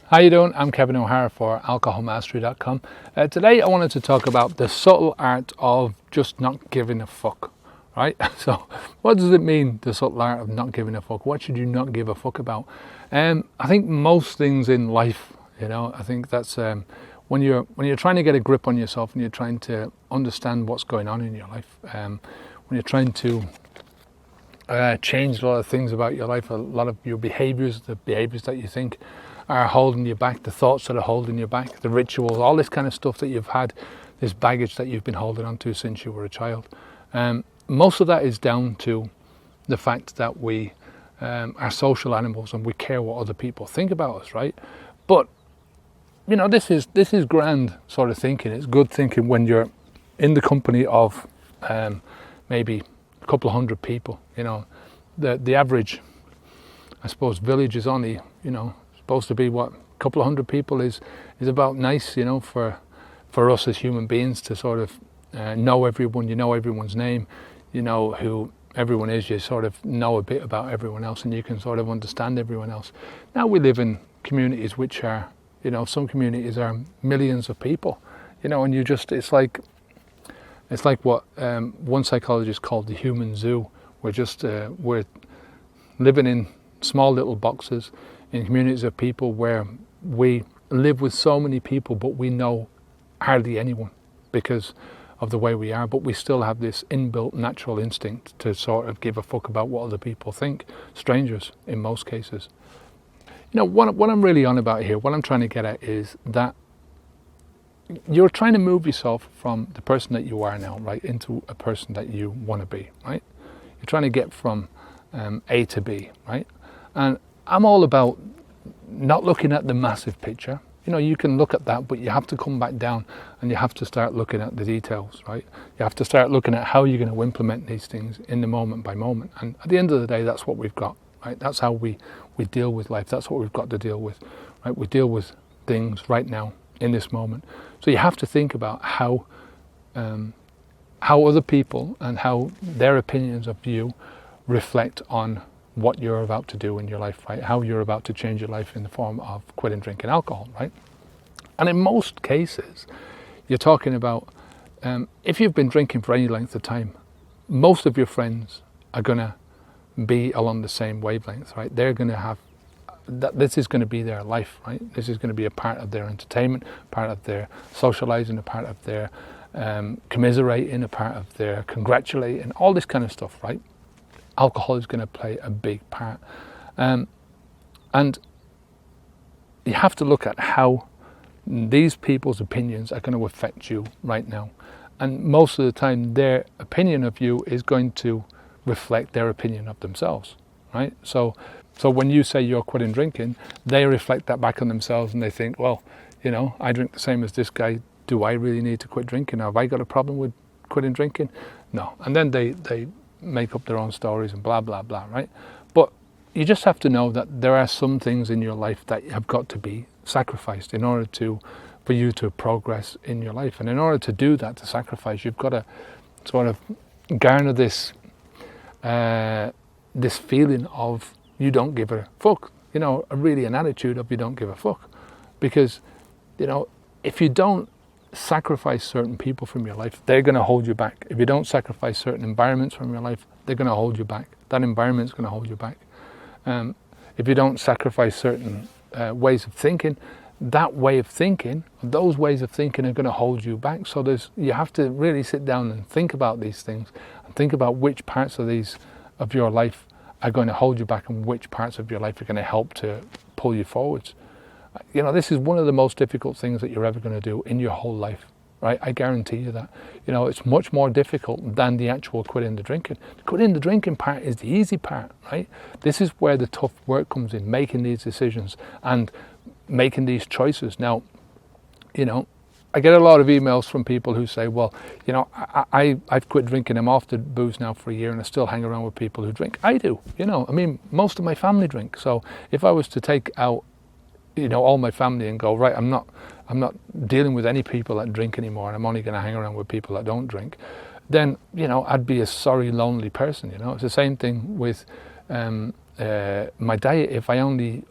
How you doing? I'm Kevin O'Hara for alcoholmastery.com. Today I wanted to talk about the subtle art of just not giving a fuck, right? So what does it mean, the subtle art of not giving a fuck? What should you not give a fuck about? I think most things in life, I think that's when you're trying to get a grip on yourself and you're trying to understand what's going on in your life, when you're trying to change a lot of things about your life, a lot of your behaviors, the behaviors that you think are holding you back, the thoughts that are holding you back, the rituals, all this kind of stuff that you've had, this baggage that you've been holding on to since you were a child. Most of that is down to the fact that we are social animals and we care what other people think about us, right? But this is grand sort of thinking. It's good thinking when you're in the company of maybe a couple of hundred people. The average, I suppose, village is only supposed to be what a couple of hundred people is about nice, for us as human beings to sort of know everyone. You know everyone's name, you know who everyone is. You sort of know a bit about everyone else, and you can sort of understand everyone else. Now we live in communities which are, some communities are millions of people, and it's like what one psychologist called the human zoo. We're living in small little boxes in communities of people where we live with so many people, but we know hardly anyone because of the way we are, but we still have this inbuilt natural instinct to sort of give a fuck about what other people think, strangers in most cases. What I'm really on about here, what I'm trying to get at is that you're trying to move yourself from the person that you are now, right, into a person that you want to be, right? You're trying to get from A to B, right? And I'm all about not looking at the massive picture. You can look at that, but you have to come back down and you have to start looking at the details, right? You have to start looking at how you're going to implement these things in the moment by moment. And at the end of the day, that's what we've got, right? That's how we deal with life. That's what we've got to deal with, right? We deal with things right now in this moment. So you have to think about how other people and how their opinions of you reflect on what you're about to do in your life, right? How you're about to change your life in the form of quitting drinking alcohol, right? And in most cases, you're talking about if you've been drinking for any length of time, most of your friends are going to be along the same wavelength, right? They're going to have this is going to be their life, right? This is going to be a part of their entertainment, part of their socializing, a part of their commiserating, a part of their congratulating, all this kind of stuff, right? Alcohol is going to play a big part. And you have to look at how these people's opinions are going to affect you right now. And most of the time, their opinion of you is going to reflect their opinion of themselves, right? So when you say you're quitting drinking, they reflect that back on themselves and they think, well, I drink the same as this guy. Do I really need to quit drinking? Have I got a problem with quitting drinking? No. And then they make up their own stories and blah, blah, blah, right? But you just have to know that there are some things in your life that have got to be sacrificed in order for you to progress in your life. And in order to do that, to sacrifice, you've got to sort of garner this feeling of you don't give a fuck, really an attitude of you don't give a fuck. Because, if you don't sacrifice certain people from your life, they're going to hold you back. If you don't sacrifice certain environments from your life, they're going to hold you back. That environment's going to hold you back. If you don't sacrifice certain ways of thinking, that way of thinking, those ways of thinking are going to hold you back. So you have to really sit down and think about these things and think about which parts of your life are going to hold you back and which parts of your life are going to help to pull you forwards. This is one of the most difficult things that you're ever going to do in your whole life, right? I guarantee you that. It's much more difficult than the actual quitting the drinking. Quitting the drinking part is the easy part, right? This is where the tough work comes in, making these decisions and making these choices. Now, I get a lot of emails from people who say, well, I've quit drinking, I'm off the booze now for a year and I still hang around with people who drink. I do, most of my family drink. So if I was to take out all my family and go, right, I'm not dealing with any people that drink anymore and I'm only going to hang around with people that don't drink, then, I'd be a sorry, lonely person, It's the same thing with my diet. If I only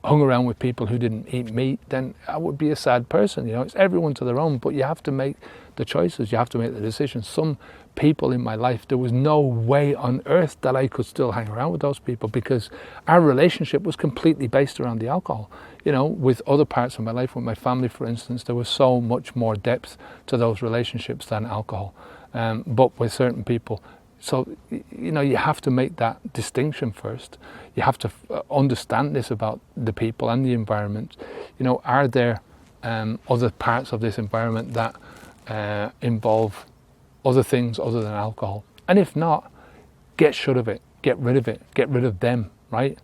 hung around with people who didn't eat meat, then I would be a sad person. It's everyone to their own, but you have to make the choices, you have to make the decisions. Some people in my life, there was no way on earth that I could still hang around with those people, because our relationship was completely based around the alcohol. With other parts of my life, with my family, for instance, there was so much more depth to those relationships than alcohol. But with certain people, so, you have to make that distinction first. You have to understand this about the people and the environment. Are there other parts of this environment that involve other things other than alcohol? And if not, get rid of it, get rid of them, right?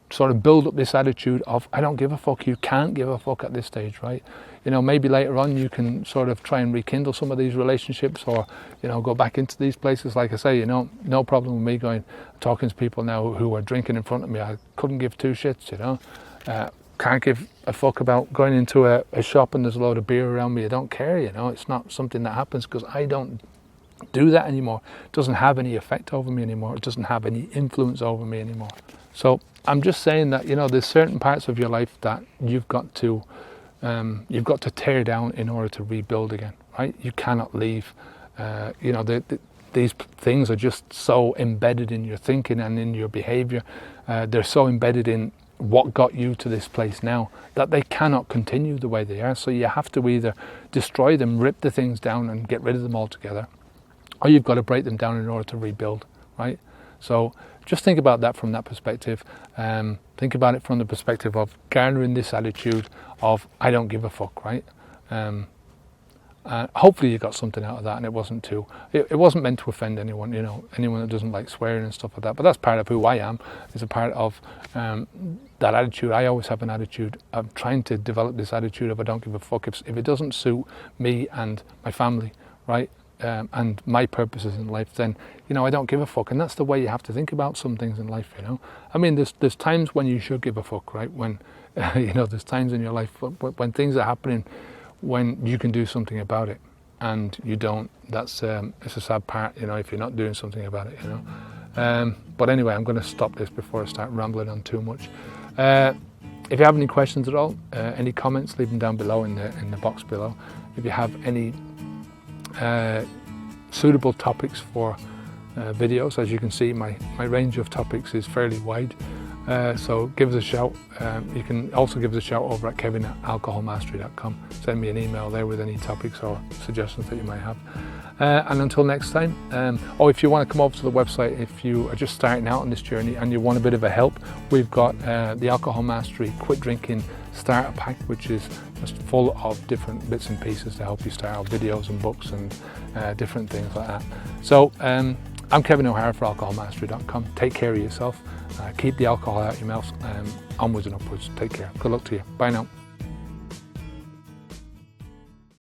Sort of build up this attitude of, I don't give a fuck. You can't give a fuck at this stage, right? Maybe later on you can sort of try and rekindle some of these relationships, or go back into these places. Like I say, no problem with me talking to people now who are drinking in front of me. I couldn't give two shits. Can't give a fuck about going into a shop and there's a load of beer around me. I don't care. It's not something that happens, because I don't do that anymore. It doesn't have any effect over me anymore. It doesn't have any influence over me anymore. So I'm just saying that there's certain parts of your life that you've got to tear down in order to rebuild again, right? You cannot leave. These things are just so embedded in your thinking and in your behavior. They're so embedded in what got you to this place now that they cannot continue the way they are. So you have to either destroy them, rip the things down and get rid of them altogether, or you've got to break them down in order to rebuild, right? So just think about that from that perspective. Think about it from the perspective of garnering this attitude of, I don't give a fuck, right? Hopefully you got something out of that, and it wasn't meant to offend anyone, anyone that doesn't like swearing and stuff like that. But that's part of who I am. It's a part of that attitude. I always have an attitude. I'm trying to develop this attitude of, I don't give a fuck if it doesn't suit me and my family, right? And my purposes in life, then I don't give a fuck. And that's the way you have to think about some things in life. I mean, there's times when you should give a fuck, right? When there's times in your life when things are happening when you can do something about it, and you don't. That's it's a sad part, if you're not doing something about it. But anyway, I'm going to stop this before I start rambling on too much. If you have any questions at all, any comments, leave them down below in the box below. If you have any suitable topics for videos, as you can see, my range of topics is fairly wide. So give us a shout. You can also give us a shout over at kevin@alcoholmastery.com. Send me an email there with any topics or suggestions that you might have. And until next time, if you want to come over to the website, if you are just starting out on this journey and you want a bit of a help, we've got the Alcohol Mastery Quit Drinking Starter Pack, which is just full of different bits and pieces to help you start out, videos and books and different things like that. So I'm Kevin O'Hara for alcoholmastery.com. Take care of yourself. Keep the alcohol out of your mouth. Onwards and upwards. Take care. Good luck to you. Bye now.